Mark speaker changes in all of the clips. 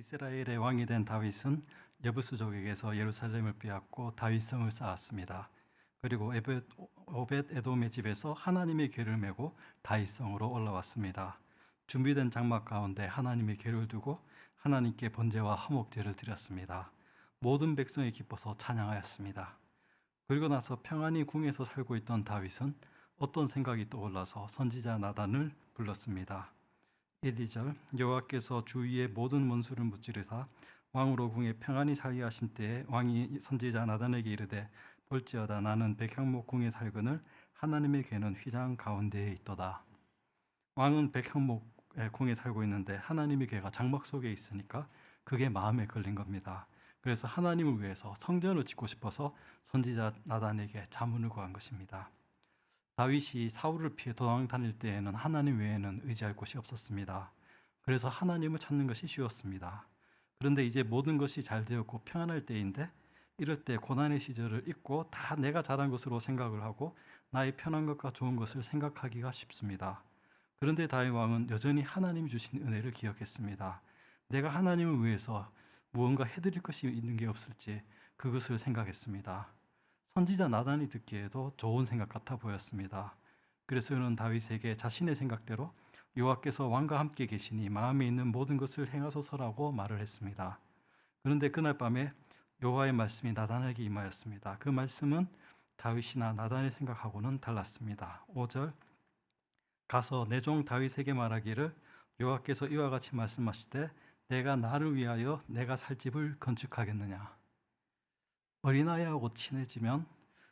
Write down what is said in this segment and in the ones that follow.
Speaker 1: 이스라엘의 왕이 된 다윗은 여부스족에게서 예루살렘을 빼앗고 다윗성을 쌓았습니다. 그리고 오벳 에돔의 집에서 하나님의 궤를 메고 다윗성으로 올라왔습니다. 준비된 장막 가운데 하나님의 궤를 두고 하나님께 번제와 화목제를 드렸습니다. 모든 백성이 기뻐서 찬양하였습니다. 그리고 나서 평안히 궁에서 살고 있던 다윗은 어떤 생각이 떠올라서 선지자 나단을 불렀습니다. 1, 2절 여호와께서 주위의 모든 원수를 무찌르사 왕으로 궁에 평안히 살게 하신 때에 왕이 선지자 나단에게 이르되 볼지어다 나는 백향목 궁에 살거늘 하나님의 궤는 휘장 가운데에 있도다. 왕은 백향목의 궁에 살고 있는데 하나님의 궤가 장막 속에 있으니까 그게 마음에 걸린 겁니다. 그래서 하나님을 위해서 성전을 짓고 싶어서 선지자 나단에게 자문을 구한 것입니다. 다윗이 사울을 피해 도망 다닐 때에는 하나님 외에는 의지할 곳이 없었습니다. 그래서 하나님을 찾는 것이 쉬웠습니다. 그런데 이제 모든 것이 잘 되었고 평안할 때인데 이럴 때 고난의 시절을 잊고 다 내가 잘한 것으로 생각을 하고 나의 편한 것과 좋은 것을 생각하기가 쉽습니다. 그런데 다윗 왕은 여전히 하나님이 주신 은혜를 기억했습니다. 내가 하나님을 위해서 무언가 해드릴 것이 있는 게 없을지 그것을 생각했습니다. 선지자 나단이 듣기에도 좋은 생각 같아 보였습니다. 그래서 그는 다윗에게 자신의 생각대로 여호와께서 왕과 함께 계시니 마음에 있는 모든 것을 행하소서라고 말을 했습니다. 그런데 그날 밤에 여호와의 말씀이 나단에게 임하였습니다. 그 말씀은 다윗이나 나단의 생각하고는 달랐습니다. 5절 가서 내 종 다윗에게 말하기를 여호와께서 이와 같이 말씀하시되 내가 나를 위하여 내가 살 집을 건축하겠느냐. 어린아이하고 친해지면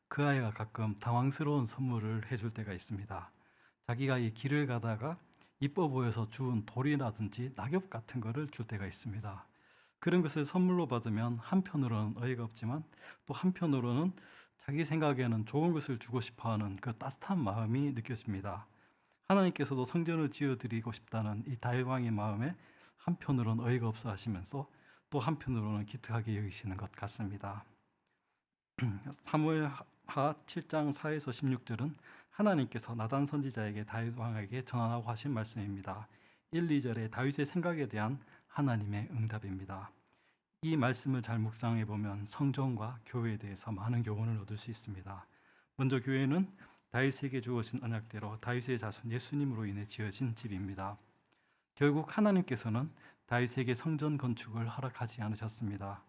Speaker 1: 그 아이가 가끔 당황스러운 선물을 해줄 때가 있습니다. 자기가 이 길을 가다가 이뻐 보여서 주운 돌이라든지 낙엽 같은 거를 줄 때가 있습니다. 그런 것을 선물로 받으면 한편으로는 어이가 없지만 또 한편으로는 자기 생각에는 좋은 것을 주고 싶어하는 그 따뜻한 마음이 느껴집니다. 하나님께서도 성전을 지어드리고 싶다는 이 다윗 왕의 마음에 한편으로는 어이가 없어 하시면서 또 한편으로는 기특하게 여기시는 것 같습니다. 사무엘하 7장 4에서 16절은 하나님께서 나단 선지자에게 다윗 왕에게 전하라고 하신 말씀입니다. 1, 2절에 다윗의 생각에 대한 하나님의 응답입니다. 이 말씀을 잘 묵상해 보면 성전과 교회에 대해서 많은 교훈을 얻을 수 있습니다. 먼저 교회는 다윗에게 주어진 언약대로 다윗의 자손 예수님으로 인해 지어진 집입니다. 결국 하나님께서는 다윗에게 성전 건축을 허락하지 않으셨습니다.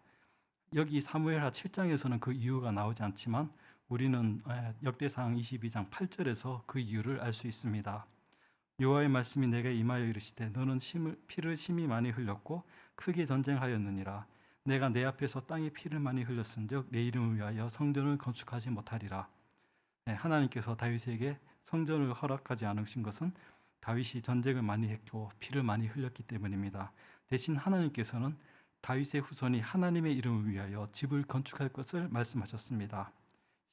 Speaker 1: 여기 사무엘하 7장에서는 그 이유가 나오지 않지만 우리는 역대상 22장 8절에서 그 이유를 알 수 있습니다. 여호와의 말씀이 내게 임하여 이르시되 너는 피를 심히 많이 흘렸고 크게 전쟁하였느니라. 내가 내 앞에서 땅에 피를 많이 흘렸은즉 내 이름을 위하여 성전을 건축하지 못하리라. 하나님께서 다윗에게 성전을 허락하지 않으신 것은 다윗이 전쟁을 많이 했고 피를 많이 흘렸기 때문입니다. 대신 하나님께서는 다윗의 후손이 하나님의 이름을 위하여 집을 건축할 것을 말씀하셨습니다.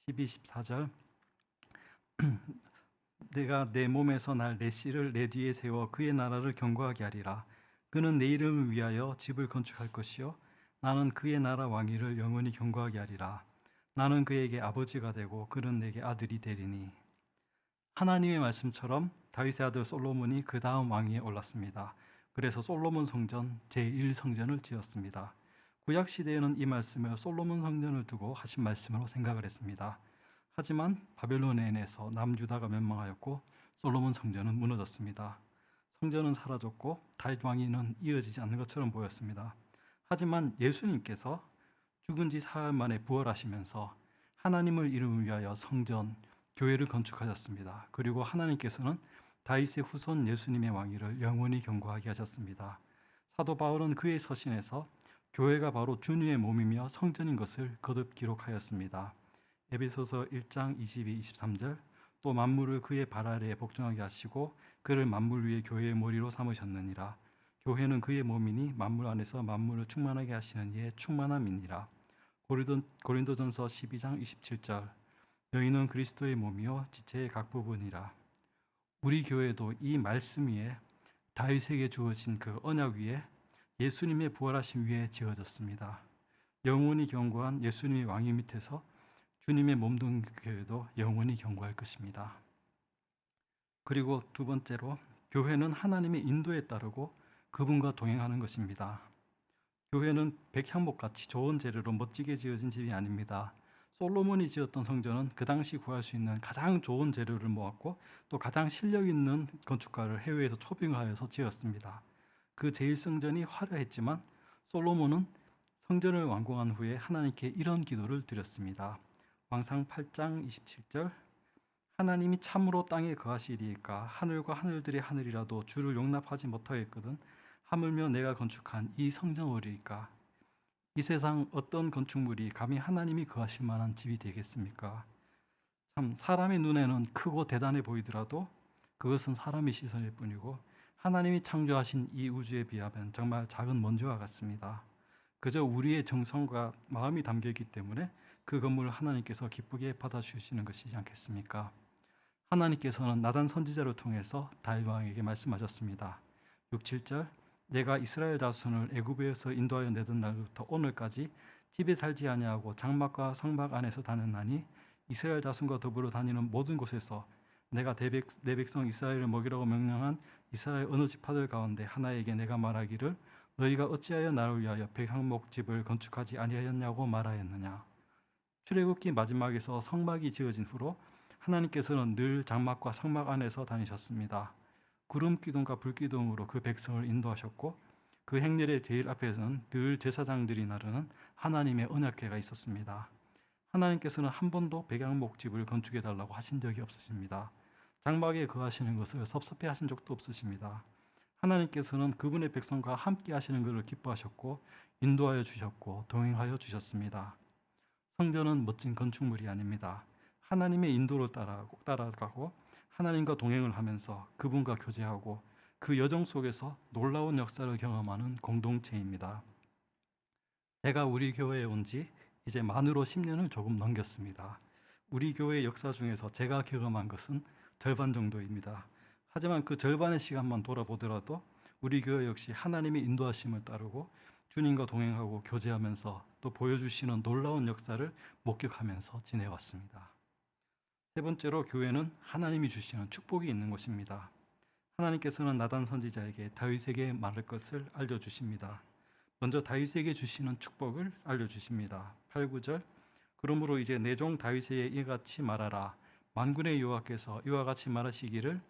Speaker 1: 12, 14절 내가 내 몸에서 날 내 씨를 내 뒤에 세워 그의 나라를 견고하게 하리라. 그는 내 이름을 위하여 집을 건축할 것이요 나는 그의 나라 왕위를 영원히 견고하게 하리라. 나는 그에게 아버지가 되고 그는 내게 아들이 되리니. 하나님의 말씀처럼 다윗의 아들 솔로몬이 그 다음 왕위에 올랐습니다. 그래서 솔로몬 성전 제1성전을 지었습니다. 구약 시대에는 이 말씀을 솔로몬 성전을 두고 하신 말씀으로 생각을 했습니다. 하지만 바벨론에 인해서 남유다가 멸망하였고 솔로몬 성전은 무너졌습니다. 성전은 사라졌고 다윗 왕위는 이어지지 않는 것처럼 보였습니다. 하지만 예수님께서 죽은 지 사흘 만에 부활하시면서 하나님을 이름을 위하여 성전, 교회를 건축하셨습니다. 그리고 하나님께서는 다윗의 후손 예수님의 왕위를 영원히 견고하게 하셨습니다. 사도 바울은 그의 서신에서 교회가 바로 주님의 몸이며 성전인 것을 거듭 기록하였습니다. 에베소서 1장 22, 23절 또 만물을 그의 발 아래에 복종하게 하시고 그를 만물 위에 교회의 머리로 삼으셨느니라. 교회는 그의 몸이니 만물 안에서 만물을 충만하게 하시는 이의 충만함이니라. 고린도전서 12장 27절 너희는 그리스도의 몸이요 지체의 각 부분이라. 우리 교회도 이 말씀 위에 다윗에게 주어진 그 언약 위에 예수님의 부활하심 위에 지어졌습니다. 영원히 견고한 예수님의 왕위 밑에서 주님의 몸된 교회도 영원히 견고할 것입니다. 그리고 두 번째로 교회는 하나님의 인도에 따르고 그분과 동행하는 것입니다. 교회는 백향목같이 좋은 재료로 멋지게 지어진 집이 아닙니다. 솔로몬이 지었던 성전은 그 당시 구할 수 있는 가장 좋은 재료를 모았고 또 가장 실력 있는 건축가를 해외에서 초빙하여서 지었습니다. 그 제1성전이 화려했지만 솔로몬은 성전을 완공한 후에 하나님께 이런 기도를 드렸습니다. 왕상 8장 27절, 하나님이 참으로 땅에 거하시리이까 하늘과 하늘들의 하늘이라도 주를 용납하지 못하겠거든 하물며 내가 건축한 이 성전이리이까. 이 세상 어떤 건축물이 감히 하나님이 거하실 만한 집이 되겠습니까? 참 사람의 눈에는 크고 대단해 보이더라도 그것은 사람의 시선일 뿐이고 하나님이 창조하신 이 우주에 비하면 정말 작은 먼지와 같습니다. 그저 우리의 정성과 마음이 담겨있기 때문에 그 건물을 하나님께서 기쁘게 받아주시는 것이지 않겠습니까? 하나님께서는 나단 선지자를 통해서 다윗 왕에게 말씀하셨습니다. 6, 7절, 내가 이스라엘 자손을 애굽에서 인도하여 내던 날부터 오늘까지 집에 살지 아니하고 장막과 성막 안에서 다녔나니 이스라엘 자손과 더불어 다니는 모든 곳에서 내가 내 백성 이스라엘을 먹이라고 명령한 이스라엘 어느 지파들 가운데 하나에게 내가 말하기를 너희가 어찌하여 나를 위하여 백향목 집을 건축하지 아니하였냐고 말하였느냐. 출애굽기 마지막에서 성막이 지어진 후로 하나님께서는 늘 장막과 성막 안에서 다니셨습니다. 구름 기둥과 불 기둥으로 그 백성을 인도하셨고 그 행렬의 제일 앞에서는 늘 제사장들이 나르는 하나님의 언약궤가 있었습니다. 하나님께서는 한 번도 백향목집을 건축해 달라고 하신 적이 없으십니다. 장막에 거하시는 것을 섭섭해 하신 적도 없으십니다. 하나님께서는 그분의 백성과 함께 하시는 것을 기뻐하셨고 인도하여 주셨고 동행하여 주셨습니다. 성전은 멋진 건축물이 아닙니다. 하나님의 인도를 따라가고 하나님과 동행을 하면서 그분과 교제하고 그 여정 속에서 놀라운 역사를 경험하는 공동체입니다. 제가 우리 교회에 온 지 이제 만으로 10년을 조금 넘겼습니다. 우리 교회 역사 중에서 제가 경험한 것은 절반 정도입니다. 하지만 그 절반의 시간만 돌아보더라도 우리 교회 역시 하나님의 인도하심을 따르고 주님과 동행하고 교제하면서 또 보여주시는 놀라운 역사를 목격하면서 지내왔습니다. 세 번째로 교회는 하나님이 주시는 축복이 있는 것입니다. 하나님께서는 나단 선지자에게 다윗에게 말할 것을 알려주십니다. 먼저 다윗에게 주시는 축복을 알려주십니다. 8, 9절, 그러므로 이제 내 종 다윗에게 이같이 말하라. 만군의 여호와께서 이와 같이 말하시기를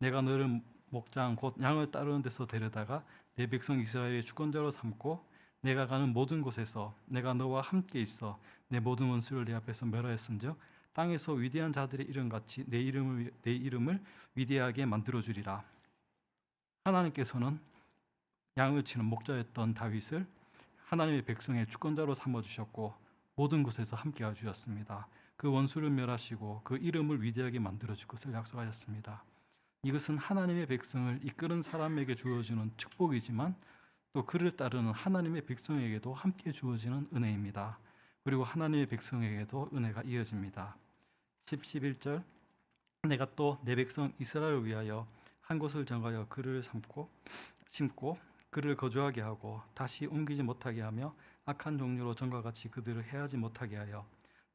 Speaker 1: 내가 너를 목장 곧 양을 따르는 데서 데려다가 내 백성 이스라엘의 주권자로 삼고 내가 가는 모든 곳에서 내가 너와 함께 있어 내 모든 원수를 내 앞에서 멸하였은즉 땅에서 위대한 자들의 이름같이 내 이름을 위대하게 만들어 주리라. 하나님께서는 양을 치는 목자였던 다윗을 하나님의 백성의 주권자로 삼아 주셨고 모든 곳에서 함께 해 주셨습니다. 그 원수를 멸하시고 그 이름을 위대하게 만들어 줄 것을 약속하셨습니다. 이것은 하나님의 백성을 이끄는 사람에게 주어지는 축복이지만 또 그를 따르는 하나님의 백성에게도 함께 주어지는 은혜입니다. 그리고 하나님의 백성에게도 은혜가 이어집니다. 10, 11절, 내가 또 내 백성 이스라엘을 위하여 한 곳을 정하여 그를 심고 그를 거주하게 하고 다시 옮기지 못하게 하며 악한 종류로 전과 같이 그들을 해하지 못하게 하여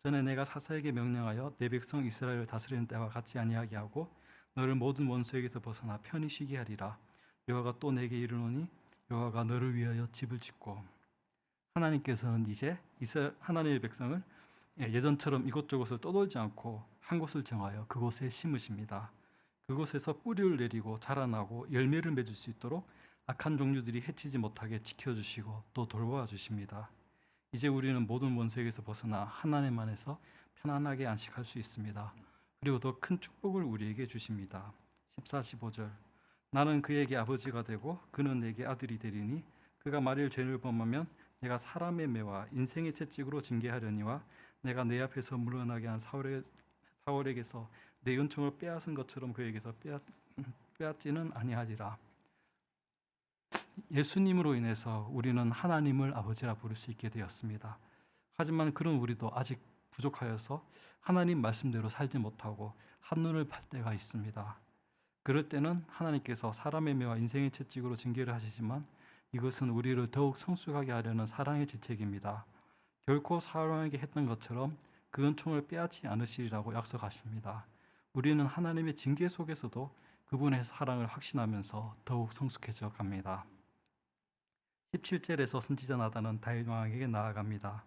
Speaker 1: 전에 내가 사사에게 명령하여 내 백성 이스라엘을 다스리는 때와 같지 아니하게 하고 너를 모든 원수에게서 벗어나 편히 쉬게 하리라. 여호와가 또 내게 이르노니 여호와가 너를 위하여 집을 짓고. 하나님께서는 이제 하나님의 백성을 예전처럼 이곳저곳을 떠돌지 않고 한 곳을 정하여 그곳에 심으십니다. 그곳에서 뿌리를 내리고 자라나고 열매를 맺을 수 있도록 악한 종류들이 해치지 못하게 지켜주시고 또 돌보아 주십니다. 이제 우리는 모든 원수에게서 벗어나 하나님 안에서 편안하게 안식할 수 있습니다. 그리고 더 큰 축복을 우리에게 주십니다. 14, 15절, 나는 그에게 아버지가 되고 그는 내게 아들이 되리니 그가 만일 죄를 범하면 내가 사람의 매와 인생의 채찍으로 징계하려니와 내가 내 앞에서 물러나게 한 사울에게서 내 은총을 빼앗은 것처럼 그에게서 빼앗지는 아니하리라. 예수님으로 인해서 우리는 하나님을 아버지라 부를 수 있게 되었습니다. 하지만 그런 우리도 아직 부족하여서 하나님 말씀대로 살지 못하고 한눈을 팔 때가 있습니다. 그럴 때는 하나님께서 사람의 매와 인생의 채찍으로 징계를 하시지만 이것은 우리를 더욱 성숙하게 하려는 사랑의 질책입니다. 결코 사울 왕에게 했던 것처럼 그 은총을 빼앗지 않으시리라고 약속하십니다. 우리는 하나님의 징계 속에서도 그분의 사랑을 확신하면서 더욱 성숙해져 갑니다. 17절에서 선지자 나단은 다윗 왕에게 나아갑니다.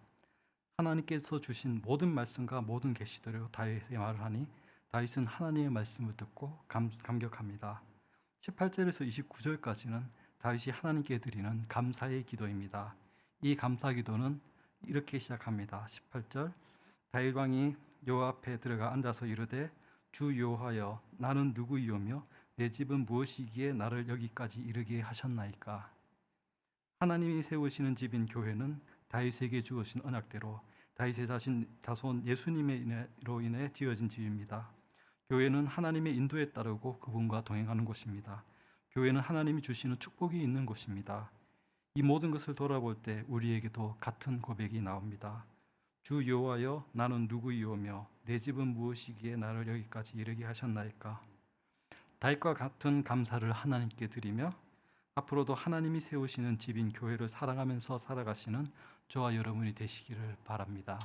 Speaker 1: 하나님께서 주신 모든 말씀과 모든 계시대로 다윗에게 말을 하니 다윗은 하나님의 말씀을 듣고 감격합니다. 18절에서 29절까지는 다윗이 하나님께 드리는 감사의 기도입니다. 이 감사 기도는 이렇게 시작합니다. 18절 다윗 왕이 여호와 앞에 들어가 앉아서 이르되 주 여호와여 나는 누구이오며 내 집은 무엇이기에 나를 여기까지 이르게 하셨나이까. 하나님이 세우시는 집인 교회는 다윗에게 주어진 언약대로 다윗의 자손 예수님으로 인해 지어진 집입니다. 교회는 하나님의 인도에 따르고 그분과 동행하는 곳입니다. 교회는 하나님이 주시는 축복이 있는 곳입니다. 이 모든 것을 돌아볼 때 우리에게도 같은 고백이 나옵니다. 주 여호와여 나는 누구이오며 내 집은 무엇이기에 나를 여기까지 이르게 하셨나이까. 다윗과 같은 감사를 하나님께 드리며 앞으로도 하나님이 세우시는 집인 교회를 사랑하면서 살아가시는 저와 여러분이 되시기를 바랍니다.